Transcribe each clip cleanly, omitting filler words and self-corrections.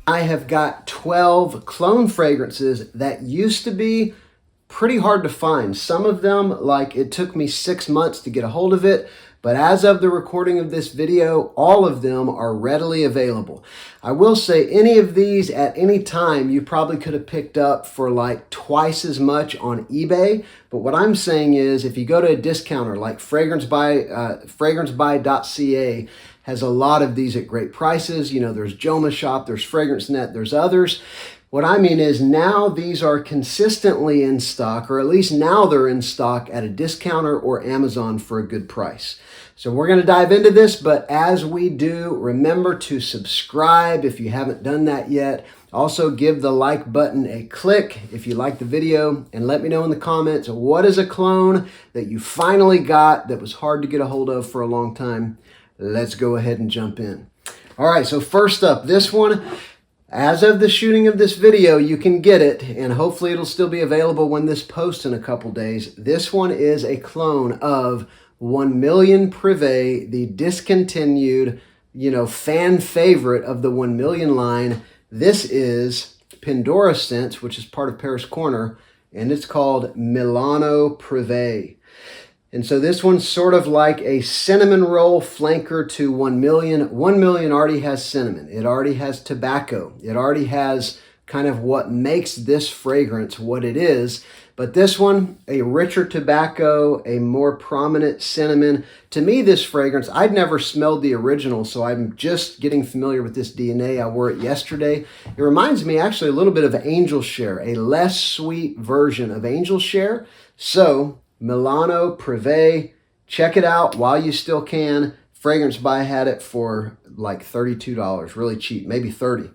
I have got 12 clone fragrances that used to be pretty hard to find. Some of them, like it took me 6 months to get a hold of it, but as of the recording of this video, all of them are readily available. I will say any of these at any time you probably could have picked up for like twice as much on eBay, but what I'm saying is if you go to a discounter like fragrancebuy.ca has a lot of these at great prices. You know, there's Joma Shop, there's Fragrance Net, there's others. What I mean is now these are consistently in stock, or at least now they're in stock at a discounter or Amazon for a good price. So we're going to dive into this, but as we do, remember to subscribe if you haven't done that yet. Also give the like button a click if you like the video, and let me know in the comments what is a clone that you finally got that was hard to get a hold of for a long time. Let's go ahead and jump in. All right, so first up, this one. As of the shooting of this video, you can get it, and hopefully it'll still be available when this posts in a couple days. This one is a clone of 1 Million Privé, the discontinued, fan favorite of the 1 Million line. This is Pandora Scents, which is part of Paris Corner, and it's called Milano Privé. And so this one's sort of like a cinnamon roll flanker to 1 Million. 1 Million already has cinnamon. It already has tobacco. It already has kind of what makes this fragrance what it is. But this one, a richer tobacco, a more prominent cinnamon. To me, this fragrance, I'd never smelled the original, so I'm just getting familiar with this DNA. I wore it yesterday. It reminds me actually a little bit of Angel Share, a less sweet version of Angel Share. So Milano Privé, check it out while you still can. Fragrance Buy had it for like $32, really cheap, maybe $30.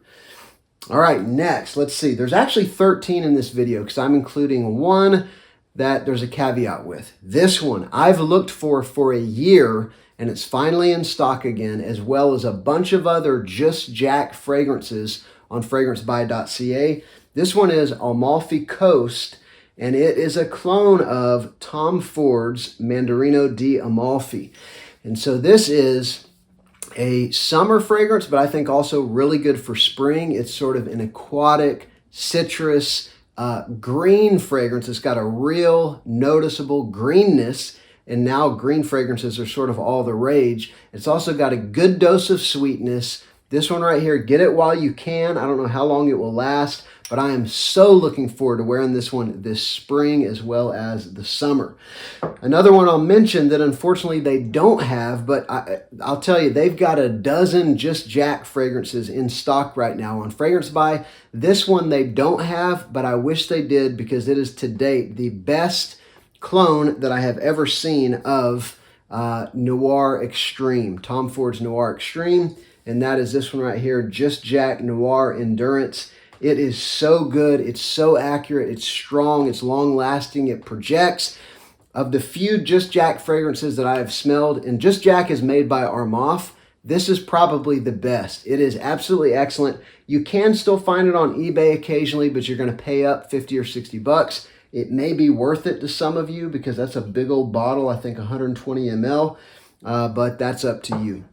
All right, next, let's see. There's actually 13 in this video because I'm including one that there's a caveat with. This one I've looked for a year, and it's finally in stock again, as well as a bunch of other Just Jack fragrances on fragrancebuy.ca. This one is Alafi Coast, and it is a clone of Tom Ford's Mandarino di Amalfi. And so this is a summer fragrance, but I think also really good for spring. It's sort of an aquatic, citrus, green fragrance. It's got a real noticeable greenness, and now green fragrances are sort of all the rage. It's also got a good dose of sweetness. This one right here, get it while you can. I don't know how long it will last, but I am so looking forward to wearing this one this spring as well as the summer. Another one I'll mention that unfortunately they don't have, but I'll tell you, they've got a dozen Just Jack fragrances in stock right now on Fragrance Buy. This one they don't have, but I wish they did because it is to date the best clone that I have ever seen of Noir Extreme, Tom Ford's Noir Extreme. And that is this one right here, Just Jack Noir Endurance. It is so good. It's so accurate. It's strong. It's long-lasting. It projects. Of the few Just Jack fragrances that I have smelled, and Just Jack is made by Armaf, this is probably the best. It is absolutely excellent. You can still find it on eBay occasionally, but you're going to pay up 50 or 60 bucks. It may be worth it to some of you because that's a big old bottle, I think 120 ml, but that's up to you.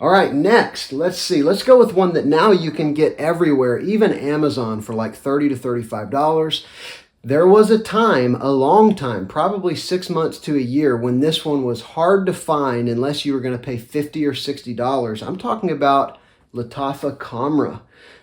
All right, next, let's see. Let's go with one that now you can get everywhere, even Amazon, for like $30 to $35. There was a time, a long time, probably 6 months to a year, when this one was hard to find unless you were going to pay $50 or $60. I'm talking about Lattafa Camra.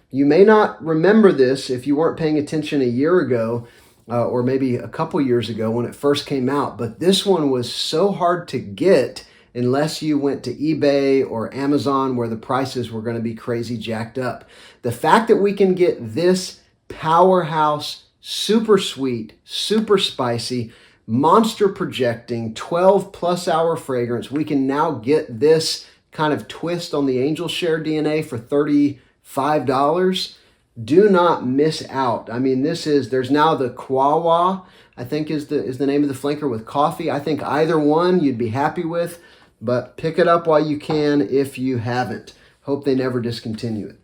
You may not remember this if you weren't paying attention a year ago, or maybe a couple years ago when it first came out, but this one was so hard to get unless you went to eBay or Amazon where the prices were going to be crazy jacked up. The fact that we can get this powerhouse, super sweet, super spicy, monster projecting, 12+ hour fragrance, we can now get this kind of twist on the Angel Share DNA for $35. Do not miss out. I mean, there's now the Kwawa, I think is the name of the flanker with coffee. I think either one you'd be happy with. But pick it up while you can if you haven't. Hope they never discontinue it.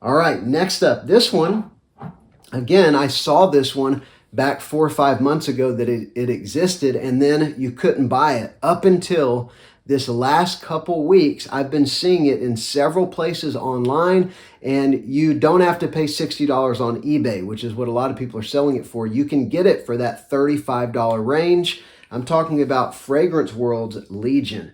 All right, next up, this one. Again, I saw this one back 4 or 5 months ago that it existed, and then you couldn't buy it up until This last couple weeks, I've been seeing it in several places online, and you don't have to pay $60 on eBay, which is what a lot of people are selling it for. You can get it for that $35 range. I'm talking about Fragrance World's Legion.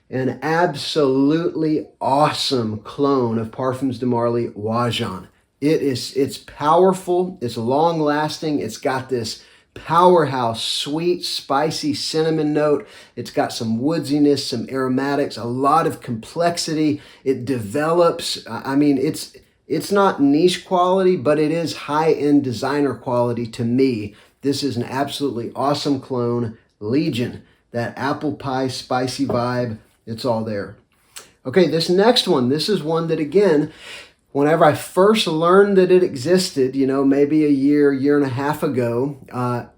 An absolutely awesome clone of Parfums de Marly Wajan. It's powerful, it's long lasting, it's got this powerhouse, sweet, spicy cinnamon note. It's got some woodsiness, some aromatics, a lot of complexity. It develops, I mean, it's not niche quality, but it is high-end designer quality to me. This is an absolutely awesome clone. Legion, that apple pie, spicy vibe, it's all there. Okay, this next one, this is one that, again, whenever I first learned that it existed, maybe a year and a half ago,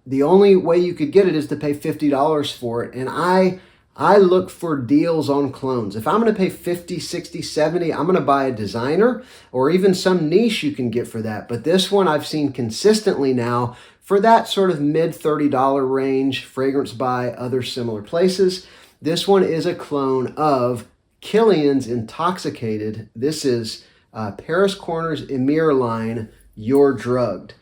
the only way you could get it is to pay $50 for it. And I look for deals on clones. If I'm going to pay $50, $60, $70, I'm going to buy a designer or even some niche you can get for that. But this one I've seen consistently now for that sort of mid $30 range, Fragrance by other similar places. This one is a clone of Kilian's Intoxicated. This is Paris Corner's Amir line, You're Drugged.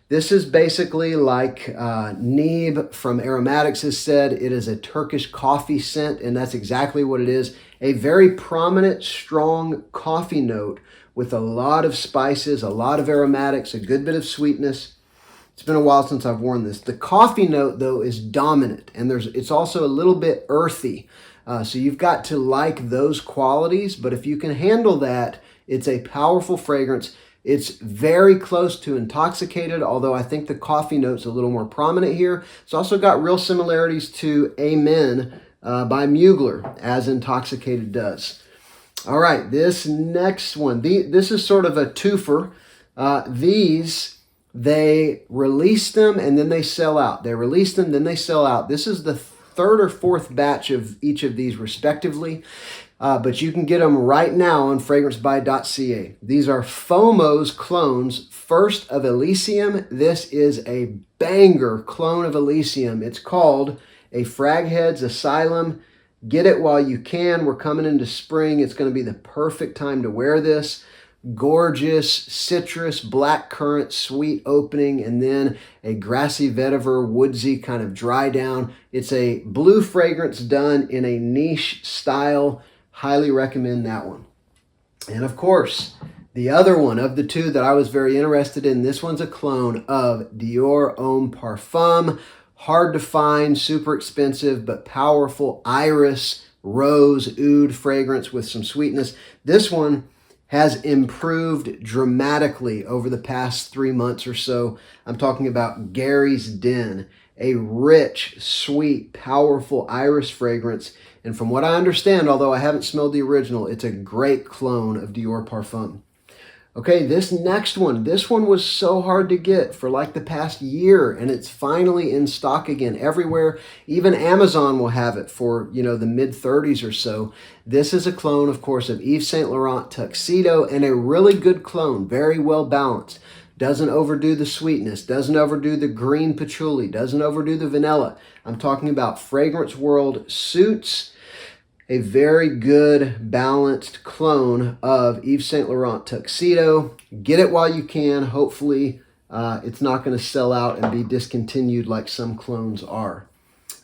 This is basically like Nib from Aromatics has said. It is a Turkish coffee scent, and that's exactly what it is. A very prominent, strong coffee note with a lot of spices, a lot of aromatics, a good bit of sweetness. It's been a while since I've worn this. The coffee note, though, is dominant, and it's also a little bit earthy. So you've got to like those qualities, but if you can handle that, it's a powerful fragrance. It's very close to Intoxicated, although I think the coffee note's a little more prominent here. It's also got real similarities to Amen by Mugler, as Intoxicated does. All right, this next one, this is sort of a twofer. They release them and then they sell out. They release them, then they sell out. This is the third or fourth batch of each of these respectively. But you can get them right now on fragrancebuy.ca. These are FOMO's clones, first of Elysium. This is a banger clone of Elysium. It's called a Frag Heads Asylum. Get it while you can. We're coming into spring. It's going to be the perfect time to wear this. Gorgeous citrus, black currant, sweet opening, and then a grassy vetiver, woodsy kind of dry down. It's a blue fragrance done in a niche style. Highly recommend that one. And of course, the other one of the two that I was very interested in, this one's a clone of Dior Homme Parfum. Hard to find, super expensive, but powerful iris, rose, oud fragrance with some sweetness. This one has improved dramatically over the past 3 months or so. I'm talking about Gary's Den, a rich, sweet, powerful iris fragrance. And from what I understand, although I haven't smelled the original, it's a great clone of Dior Parfum. Okay, this next one, this one was so hard to get for like the past year, and it's finally in stock again everywhere. Even Amazon will have it for, the mid-30s or so. This is a clone, of course, of St Laurent Tuxedo, and a really good clone, very well balanced. Doesn't overdo the sweetness, doesn't overdo the green patchouli, doesn't overdo the vanilla. I'm talking about Fragrance World Suits. A very good, balanced clone of St Laurent Tuxedo. Get it while you can. Hopefully, it's not going to sell out and be discontinued like some clones are.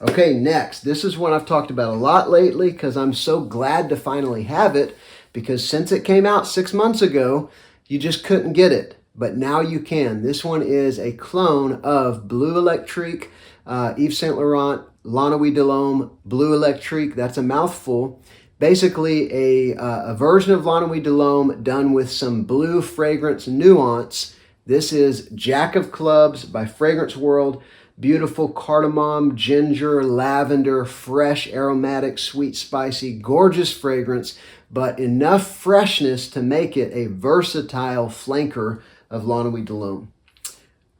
Okay, next. This is one I've talked about a lot lately because I'm so glad to finally have it, because since it came out 6 months ago, you just couldn't get it. But now you can. This one is a clone of Bleu Electrique, St Laurent La Nuit de l'Homme Bleu Electrique. That's a mouthful. Basically a version of La Nuit de l'Homme done with some blue fragrance nuance. This is Jack of Clubs by Fragrance World. Beautiful cardamom, ginger, lavender, fresh, aromatic, sweet, spicy, gorgeous fragrance, but enough freshness to make it a versatile flanker of La Nuit de l'Homme.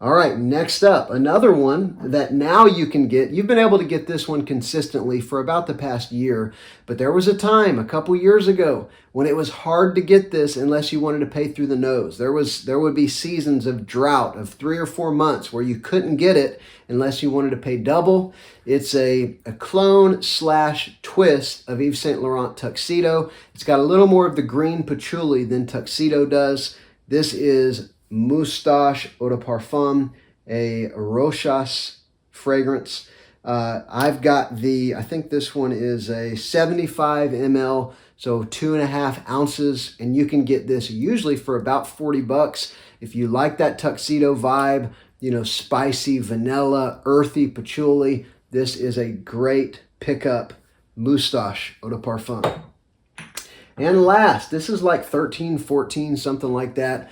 All right, next up, another one that now you can get. You've been able to get this one consistently for about the past year, but there was a time a couple years ago when it was hard to get this unless you wanted to pay through the nose. There would be seasons of drought of 3 or 4 months where you couldn't get it unless you wanted to pay double. It's a clone / twist of Yves St Laurent Tuxedo. It's got a little more of the green patchouli than Tuxedo does. This is Moustache Eau de Parfum, a Rochas fragrance. I've got I think this one is a 75 ml, so 2.5 ounces, and you can get this usually for about $40. If you like that Tuxedo vibe, you know, spicy, vanilla, earthy patchouli, this is a great pickup, Moustache Eau de Parfum. And last, this is like 13, 14, something like that.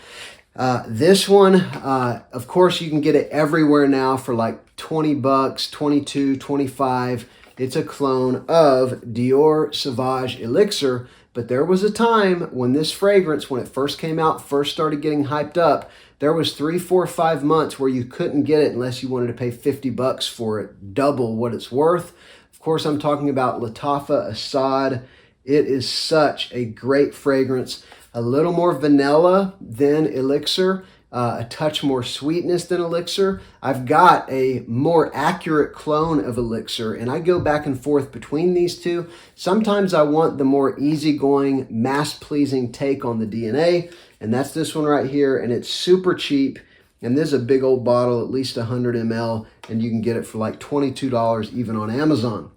This one, of course, you can get it everywhere now for like $20, 22, 25. It's a clone of Dior Sauvage Elixir, but there was a time when this fragrance, when it first came out, first started getting hyped up, there was 3, 4, 5 months where you couldn't get it unless you wanted to pay $50 for it, double what it's worth. Of course, I'm talking about Lattafa Assad. It is such a great fragrance. A little more vanilla than Elixir, a touch more sweetness than Elixir. I've got a more accurate clone of Elixir, and I go back and forth between these two. Sometimes I want the more easygoing, mass-pleasing take on the DNA, and that's this one right here, and it's super cheap. And this is a big old bottle, at least 100 ml, and you can get it for like $22 even on Amazon.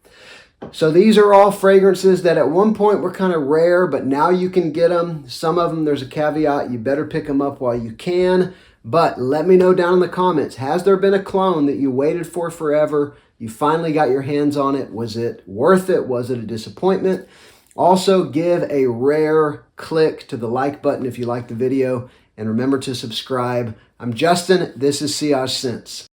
So these are all fragrances that at one point were kind of rare, but now you can get them. Some of them, there's a caveat, you better pick them up while you can. But let me know down in the comments, has there been a clone that you waited for forever? You finally got your hands on it. Was it worth it? Was it a disappointment? Also, give a rare click to the like button if you like the video. And remember to subscribe. I'm Justin. This is Sillage Scents.